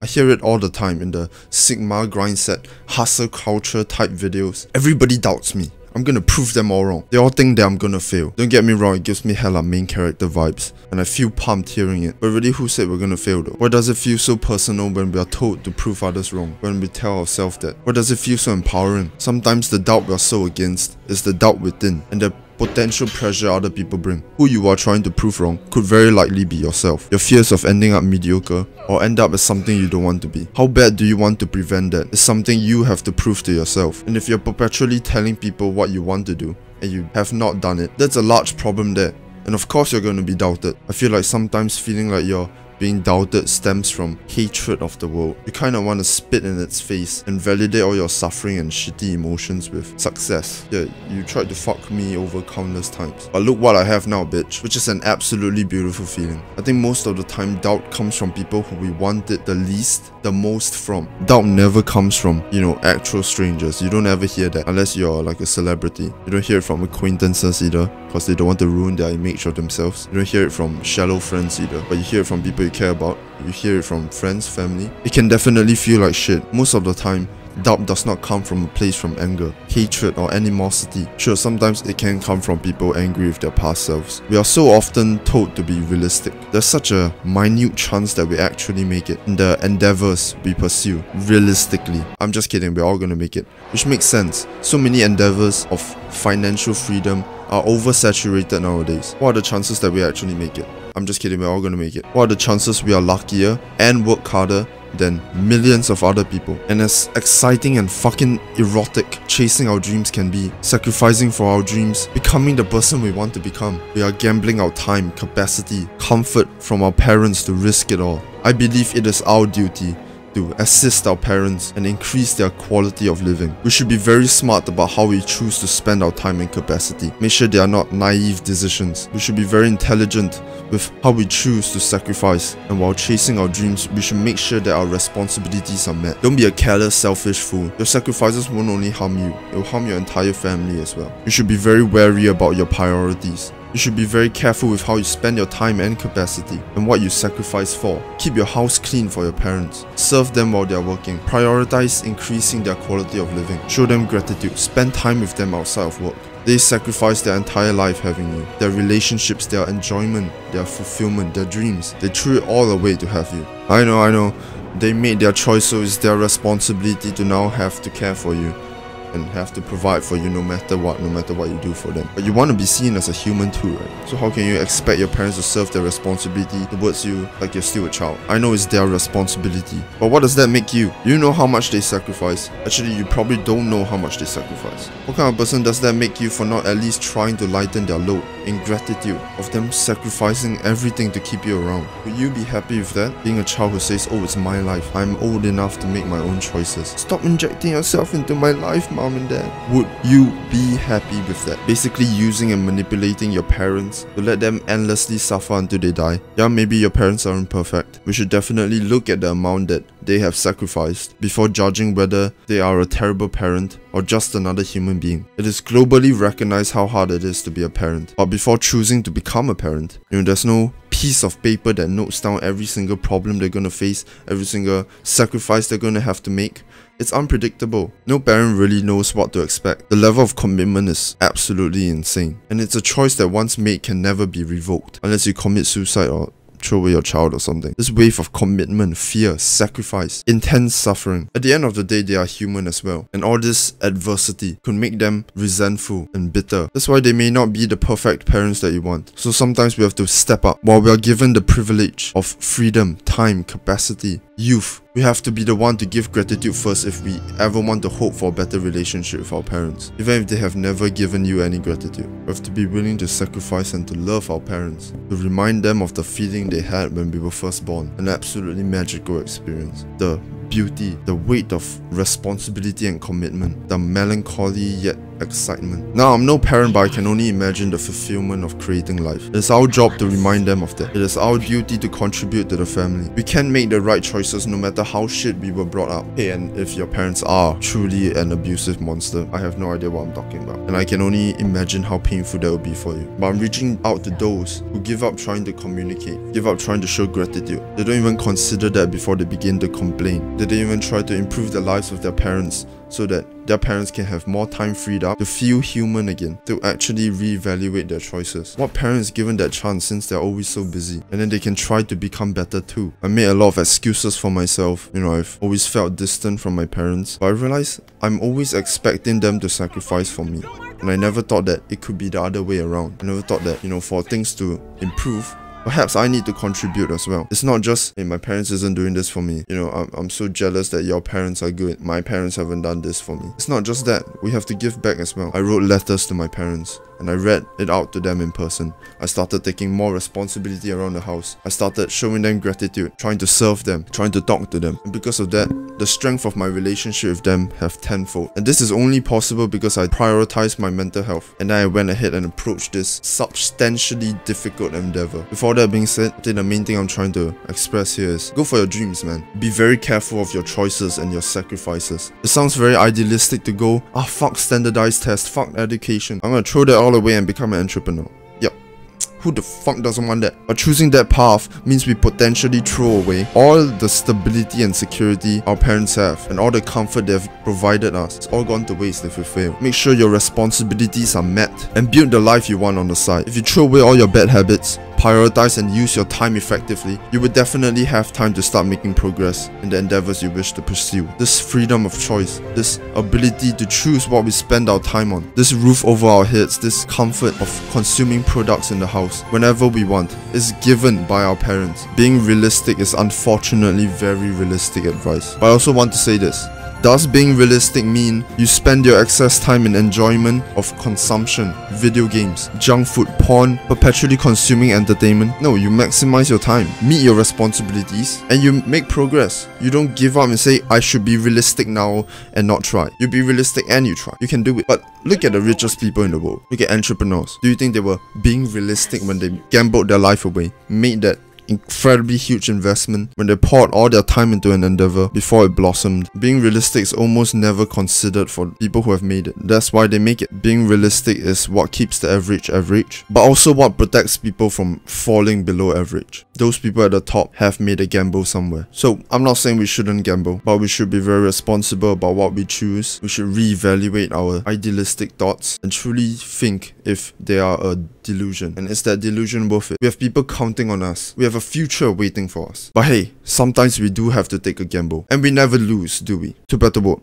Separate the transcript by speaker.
Speaker 1: I hear it all the time in the Sigma grind set, hustle culture type videos. Everybody doubts me. I'm gonna prove them all wrong. They all think that I'm gonna fail. Don't get me wrong, it gives me hella main character vibes, and I feel pumped hearing it. But really, who said we're gonna fail though? Why does it feel so personal when we are told to prove others wrong? When we tell ourselves that? Why does it feel so empowering? Sometimes the doubt we are so against is the doubt within, and the potential pressure other people bring. Who you are trying to prove wrong could very likely be yourself. Your fears of ending up mediocre or end up as something you don't want to be. How bad do you want to prevent that? It's something you have to prove to yourself. And if you're perpetually telling people what you want to do and you have not done it, that's a large problem there. And of course you're going to be doubted. I feel like sometimes feeling like you're being doubted stems from hatred of the world. You kind of want to spit in its face and validate all your suffering and shitty emotions with success. Yeah, you tried to fuck me over countless times, but look what I have now, bitch, which is an absolutely beautiful feeling. I think most of the time doubt comes from people who we wanted the least, the most from. Doubt never comes from, actual strangers. You don't ever hear that unless you're like a celebrity. You don't hear it from acquaintances either, because they don't want to ruin their image of themselves. You don't hear it from shallow friends either, but you hear it from people you care about. You hear it from friends, family. It can definitely feel like shit. Most of the time, doubt does not come from a place from anger, hatred, or animosity. Sure, sometimes it can come from people angry with their past selves. We are so often told to be realistic. There's such a minute chance that we actually make it in the endeavors we pursue. Realistically. I'm just kidding, we're all gonna make it. Which makes sense. So many endeavors of financial freedom are oversaturated nowadays. What are the chances that we actually make it? I'm just kidding, we're all gonna make it. What are the chances we are luckier and work harder than millions of other people? And as exciting and fucking erotic chasing our dreams can be, sacrificing for our dreams, becoming the person we want to become, we are gambling our time, capacity, comfort from our parents to risk it all. I believe it is our duty to assist our parents and increase their quality of living. We should be very smart about how we choose to spend our time and capacity. Make sure they are not naive decisions. We should be very intelligent with how we choose to sacrifice, and while chasing our dreams, we should make sure that our responsibilities are met. Don't be a careless, selfish fool. Your sacrifices won't only harm you, it will harm your entire family as well. You should be very wary about your priorities. You should be very careful with how you spend your time and capacity, and what you sacrifice for. Keep your house clean for your parents. Serve them while they are working. Prioritize increasing their quality of living. Show them gratitude. Spend time with them outside of work. They sacrifice their entire life having you. Their relationships, their enjoyment, their fulfillment, their dreams. They threw it all away to have you. I know. They made their choice, so it's their responsibility to now have to care for you and have to provide for you no matter what you do for them. But you want to be seen as a human too, right? So how can you expect your parents to serve their responsibility towards you like you're still a child? I know it's their responsibility, but what does that make you? You know how much they sacrifice. Actually, you probably don't know how much they sacrifice. What kind of person does that make you for not at least trying to lighten their load in gratitude of them sacrificing everything to keep you around? Would you be happy with that? Being a child who says, oh, it's my life, I'm old enough to make my own choices. Stop injecting yourself into my life, mom and dad. Would you be happy with that? Basically using and manipulating your parents to let them endlessly suffer until they die. Yeah, maybe your parents are imperfect. We should definitely look at the amount that they have sacrificed before judging whether they are a terrible parent or just another human being. It is globally recognized how hard it is to be a parent, but before choosing to become a parent, there's no piece of paper that notes down every single problem they're gonna face, every single sacrifice they're gonna have to make. It's unpredictable. No parent really knows what to expect. The level of commitment is absolutely insane, and it's a choice that once made can never be revoked unless you commit suicide or throw away your child or something. This wave of commitment, fear, sacrifice, intense suffering. At the end of the day, they are human as well. And all this adversity could make them resentful and bitter. That's why they may not be the perfect parents that you want. So sometimes we have to step up. While we are given the privilege of freedom, time, capacity, youth, we have to be the one to give gratitude first if we ever want to hope for a better relationship with our parents. Even if they have never given you any gratitude. We have to be willing to sacrifice and to love our parents. To remind them of the feeling they had when we were first born. An absolutely magical experience. The beauty, the weight of responsibility and commitment. The melancholy yet excitement. Now, I'm no parent, but I can only imagine the fulfillment of creating life. It is our job to remind them of that. It is our duty to contribute to the family. We can make the right choices no matter how shit we were brought up. Hey, and if your parents are truly an abusive monster, I have no idea what I'm talking about. And I can only imagine how painful that would be for you. But I'm reaching out to those who give up trying to communicate, give up trying to show gratitude. They don't even consider that before they begin to complain. They don't even try to improve the lives of their parents so that their parents can have more time freed up to feel human again, to actually reevaluate their choices. What parent is given that chance since they're always so busy? And then they can try to become better too. I made a lot of excuses for myself. You know, I've always felt distant from my parents, but I realized I'm always expecting them to sacrifice for me. And I never thought that it could be the other way around. I never thought that, you know, for things to improve, perhaps I need to contribute as well. It's not just, hey, my parents isn't doing this for me. You know, I'm so jealous that your parents are good. My parents haven't done this for me. It's not just that. We have to give back as well. I wrote letters to my parents and I read it out to them in person. I started taking more responsibility around the house. I started showing them gratitude, trying to serve them, trying to talk to them. And because of that, the strength of my relationship with them have tenfold. And this is only possible because I prioritized my mental health. And then I went ahead and approached this substantially difficult endeavor. Before that being said, I think the main thing I'm trying to express here is go for your dreams, man. Be very careful of your choices and your sacrifices. It sounds very idealistic to go, fuck standardized tests, fuck education. I'm gonna throw that all away and become an entrepreneur. Yep. Who the fuck doesn't want that? But choosing that path means we potentially throw away all the stability and security our parents have and all the comfort they've provided us. It's all gone to waste if we fail. Make sure your responsibilities are met and build the life you want on the side. If you throw away all your bad habits, prioritize and use your time effectively, you would definitely have time to start making progress in the endeavors you wish to pursue. This freedom of choice, this ability to choose what we spend our time on, this roof over our heads, this comfort of consuming products in the house whenever we want, is given by our parents. Being realistic is unfortunately very realistic advice. But I also want to say this. Does being realistic mean you spend your excess time in enjoyment of consumption, video games, junk food, porn, perpetually consuming entertainment? No, you maximize your time, meet your responsibilities, and you make progress. You don't give up and say, I should be realistic now and not try. You be realistic and you try. You can do it. But look at the richest people in the world. Look at entrepreneurs. Do you think they were being realistic when they gambled their life away, made that incredibly huge investment, when they poured all their time into an endeavor before it blossomed? Being realistic is almost never considered for people who have made it. That's why they make it. Being realistic is what keeps the average, but also what protects people from falling below average. Those people at the top have made a gamble somewhere. So I'm not saying we shouldn't gamble, but we should be very responsible about what we choose. We should reevaluate our idealistic thoughts and truly think if they are a delusion, and is that delusion worth it? We have people counting on us. We have a future waiting for us. But hey, sometimes we do have to take a gamble, and we never lose, do we? To better work.